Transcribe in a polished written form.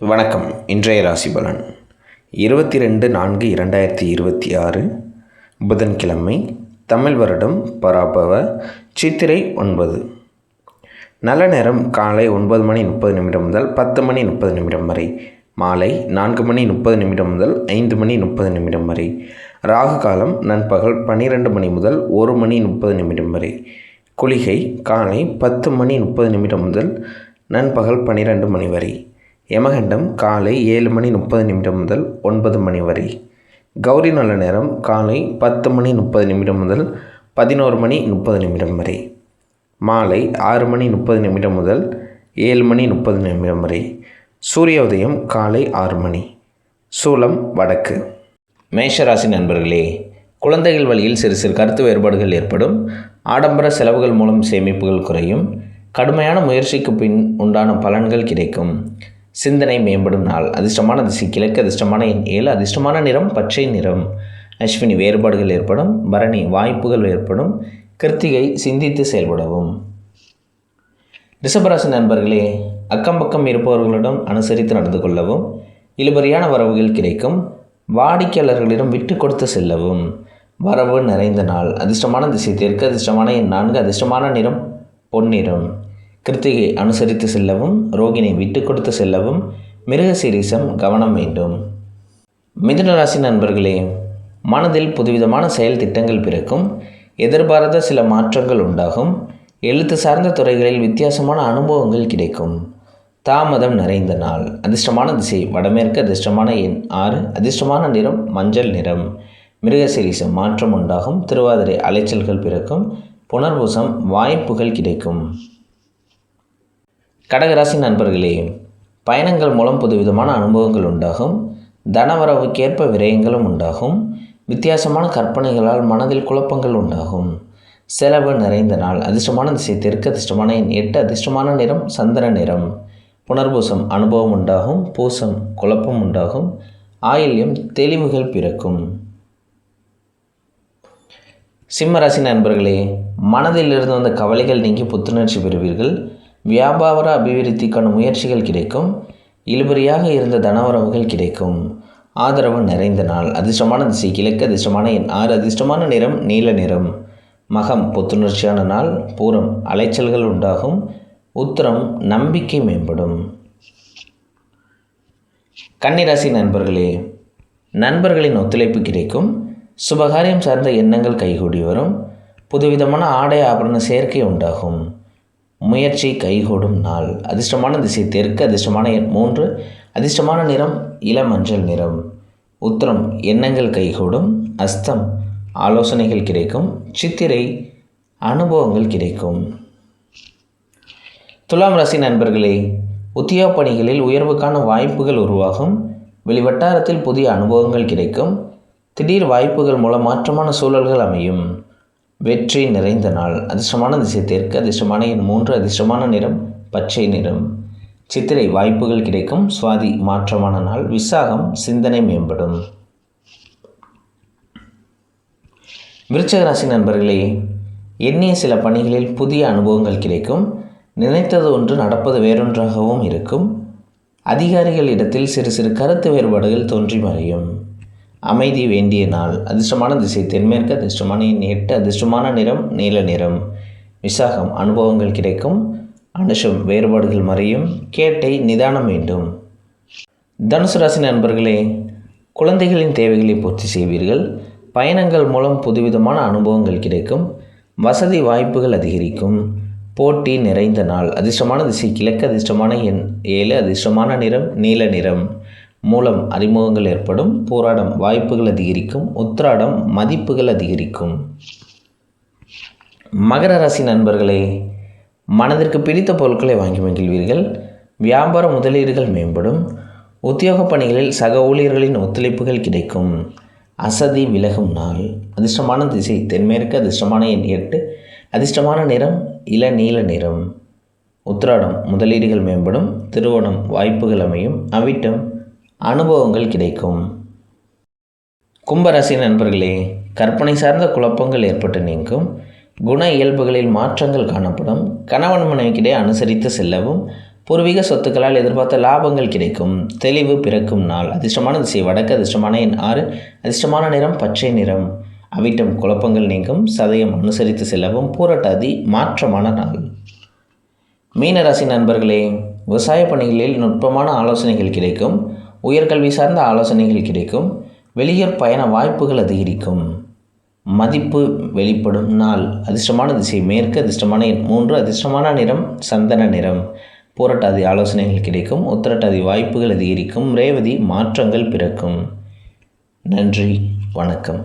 வணக்கம். இன்றைய ராசி பலன் 22/4/2026 புதன்கிழமை, தமிழ் வருடம் பராபவ, சித்திரை 9. நல்ல நேரம் காலை 9:30 முதல் 10:30 வரை, மாலை 4:30 முதல் 5:30 வரை, ராகு காலம் நண்பகல் 12 முதல் 1:30 வரை, குளிகை காலை 10:30 முதல் நண்பகல் 12 வரை, யமகண்டம் காலை 7:30 முதல் 9 வரை, கௌரி நல்ல நேரம் காலை 10:30 முதல் 11:30 வரை, மாலை 6:30 முதல் 7:30 வரை, சூரிய உதயம் காலை 6 மணி. சூலம் வடக்கு. மேஷராசி நண்பர்களே, குழந்தைகள் வழியில் சிறு சிறு கருத்து வேறுபாடுகள் ஏற்படும். ஆடம்பர செலவுகள் மூலம் சேமிப்புகள் குறையும். கடுமையான முயற்சிக்கு பின் உண்டான பலன்கள் கிடைக்கும். சிந்தனை மேம்படும் நாள். அதிர்ஷ்டமான திசை கிழக்கு. அதிர்ஷ்டமான எண் 7. அதிர்ஷ்டமான நிறம் பச்சை நிறம். அஸ்வினி வேறுபாடுகள் ஏற்படும். பரணி வாய்ப்புகள் ஏற்படும். கிருத்திகை சிந்தித்து செயல்படவும். ரிஷபராசி நண்பர்களே, அக்கம் பக்கம் இருப்பவர்களிடம் அனுசரித்து நடந்து கொள்ளவும். இழுபறியான வரவுகள் கிடைக்கும். வாடிக்கையாளர்களிடம் விட்டு கொடுத்து செல்லவும். வரவு நிறைந்த நாள். அதிர்ஷ்டமான திசை தெற்கு. அதிர்ஷ்டமான எண் 4. அதிர்ஷ்டமான நிறம் பொன்னிறம். கிருத்திகை அனுசரித்து செல்லவும். ரோகிணி விட்டு கொடுத்து செல்லவும். மிருகசீரிசம் கவனம் வேண்டும். மிதுன ராசி நண்பர்களே, மனதில் புதுவிதமான செயல் திட்டங்கள் பிறக்கும். எதிர்பாராத சில மாற்றங்கள் உண்டாகும். எழுத்து சார்ந்த துறைகளில் வித்தியாசமான அனுபவங்கள் கிடைக்கும். தாமதம் நிறைந்த நாள். அதிர்ஷ்டமான திசை வடமேற்கு. அதிர்ஷ்டமான எண் 6. அதிர்ஷ்டமான நிறம் மஞ்சள் நிறம். மிருகசீரிசம் மாற்றம் உண்டாகும். திருவாதிரை அலைச்சல்கள் பிறக்கும். புனர்பூசம் வாய்ப்புகள் கிடைக்கும். கடகராசி நண்பர்களே, பயணங்கள் மூலம் புதுவிதமான அனுபவங்கள் உண்டாகும். தனவரவுக்கேற்ப விரயங்களும் உண்டாகும். வித்தியாசமான கற்பனைகளால் மனதில் குழப்பங்கள் உண்டாகும். செலவு நிறைந்த நாள். அதிர்ஷ்டமான திசை தெற்கு. அதிர்ஷ்டமான எண் 8. அதிர்ஷ்டமான நிறம் சந்திர நிறம். புனர்பூசம் அனுபவம் உண்டாகும். பூசம் குழப்பம் உண்டாகும். ஆயில்யம் தெளிவுகள் பிறக்கும். சிம்மராசி நண்பர்களே, மனதில் இருந்து வந்த கவலைகள் நீங்கி புத்துணர்ச்சி பெறுவீர்கள். வியாபார அபிவிருத்திக்கான முயற்சிகள் கிடைக்கும். இழுபறியாக இருந்த தனவரவுகள் கிடைக்கும். ஆதரவு நிறைந்த நாள். அதிர்ஷ்டமான திசை கிழக்கு. அதிர்ஷ்டமான எண் 6. அதிர்ஷ்டமான நிறம் நீல நிறம். மகம் புத்துணர்ச்சியான நாள். பூரம் அலைச்சல்கள் உண்டாகும். உத்திரம் நம்பிக்கை மேம்படும். கன்னிராசி நண்பர்களே, நண்பர்களின் ஒத்துழைப்பு கிடைக்கும். சுபகாரியம் சார்ந்த எண்ணங்கள் கைகூடி வரும். புதுவிதமான ஆடை ஆபரண சேர்க்கை உண்டாகும். முயற்சி கைகூடும் நாள். அதிர்ஷ்டமான திசை தெற்கு. அதிர்ஷ்டமான எண் 3. அதிர்ஷ்டமான நிறம் இளமஞ்சள் நிறம். உத்திரம் எண்ணங்கள் கைகூடும். அஸ்தம் ஆலோசனைகள் கிடைக்கும். சித்திரை அனுபவங்கள் கிடைக்கும். துலாம் ராசி நண்பர்களே, உத்தியோக பணிகளில் உயர்வுக்கான வாய்ப்புகள் உருவாகும். வெளிவட்டாரத்தில் புதிய அனுபவங்கள் கிடைக்கும். திடீர் வாய்ப்புகள் மூலம் மாற்றமான சூழல்கள் அமையும். வெற்றி நிறைந்த நாள். அதிர்ஷ்டமான திசை தெற்கு. அதிர்ஷ்டமான எண் 3. அதிர்ஷ்டமான நிறம் பச்சை நிறம். சித்திரை வாய்ப்புகள் கிடைக்கும். சுவாதி மாற்றமான நாள். விசாகம் சிந்தனை மேம்படும். விருச்சிக ராசி நண்பர்களே, எண்ணிய சில பணிகளில் புதிய அனுபவங்கள் கிடைக்கும். நினைத்தது ஒன்று நடப்பது வேறொன்றாகவும் இருக்கும். அதிகாரிகளிடத்தில் சிறு சிறு கருத்து வேறுபாடுகள் தோன்றி மறையும். அமைதி வேண்டிய நாள். அதிர்ஷ்டமான திசை தென்மேற்கு. அதிர்ஷ்டமான எண் 8. அதிர்ஷ்டமான நிறம் நீல நிறம். விசாகம் அனுபவங்கள் கிடைக்கும். அனுஷம் வேறுபாடுகள் மறையும். கேட்டை நிதானம் வேண்டும். தனுசு ராசி நண்பர்களே, குழந்தைகளின் தேவைகளை பூர்த்தி செய்வீர்கள். பயணங்கள் மூலம் புதுவிதமான அனுபவங்கள் கிடைக்கும். வசதி வாய்ப்புகள் அதிகரிக்கும். போட்டி நிறைந்த நாள். அதிர்ஷ்டமான திசை கிழக்கு. அதிர்ஷ்டமான எண் 7. அதிர்ஷ்டமான நிறம் நீல நிறம். மூலம் அறிமுகங்கள் ஏற்படும். போராடம் வாய்ப்புகள் அதிகரிக்கும். உத்திராடம் மதிப்புகள் அதிகரிக்கும். மகர ராசி நண்பர்களே, மனதிற்கு பிடித்த பொருட்களை வாங்கி மகிழ்வீர்கள். வியாபார முதலீடுகள் மேம்படும். உத்தியோக பணிகளில் சக ஊழியர்களின் ஒத்துழைப்புகள் கிடைக்கும். அசதி விலகும் நாள். அதிர்ஷ்டமான திசை தென்மேற்கு. அதிர்ஷ்டமான எண் 8. அதிர்ஷ்டமான நிறம் இளநீல நிறம். உத்திராடம் முதலீடுகள் மேம்படும். திருவோணம் வாய்ப்புகள் அமையும். அவிட்டம் அனுபவங்கள் கிடைக்கும். கும்பராசி நண்பர்களே, கற்பனை சார்ந்த குழப்பங்கள் ஏற்பட்டு நீங்கும். குண இயல்புகளில் மாற்றங்கள் காணப்படும். கணவன் மனைவிக்கிடையே அனுசரித்து செல்லவும். பூர்வீக சொத்துக்களால் எதிர்பார்த்த லாபங்கள் கிடைக்கும். தெளிவு பிறக்கும் நாள். அதிர்ஷ்டமான திசை வடக்கு. அதிர்ஷ்டமான எண் 6. அதிர்ஷ்டமான நிறம் பச்சை நிறம். அவிட்டம் குழப்பங்கள் நீங்கும். சதயம் அனுசரித்து செல்லவும். பூரட்டாதி மாற்றமான நாள். மீனராசி நண்பர்களே, விவசாய பணிகளில் நுட்பமான ஆலோசனைகள் கிடைக்கும். உயர்கல்வி சார்ந்த ஆலோசனைகள் கிடைக்கும். வெளியூர் பயண வாய்ப்புகள் அதிகரிக்கும். மதிப்பு வெளிப்படும் நாள். அதிர்ஷ்டமான திசை மேற்கு. அதிர்ஷ்டமான எண் 3. அதிர்ஷ்டமான நிறம் சந்தன நிறம். பூரட்டாதி ஆலோசனைகள் கிடைக்கும். உத்திரட்டாதி வாய்ப்புகள் அதிகரிக்கும். ரேவதி மாற்றங்கள் பிறக்கும். நன்றி, வணக்கம்.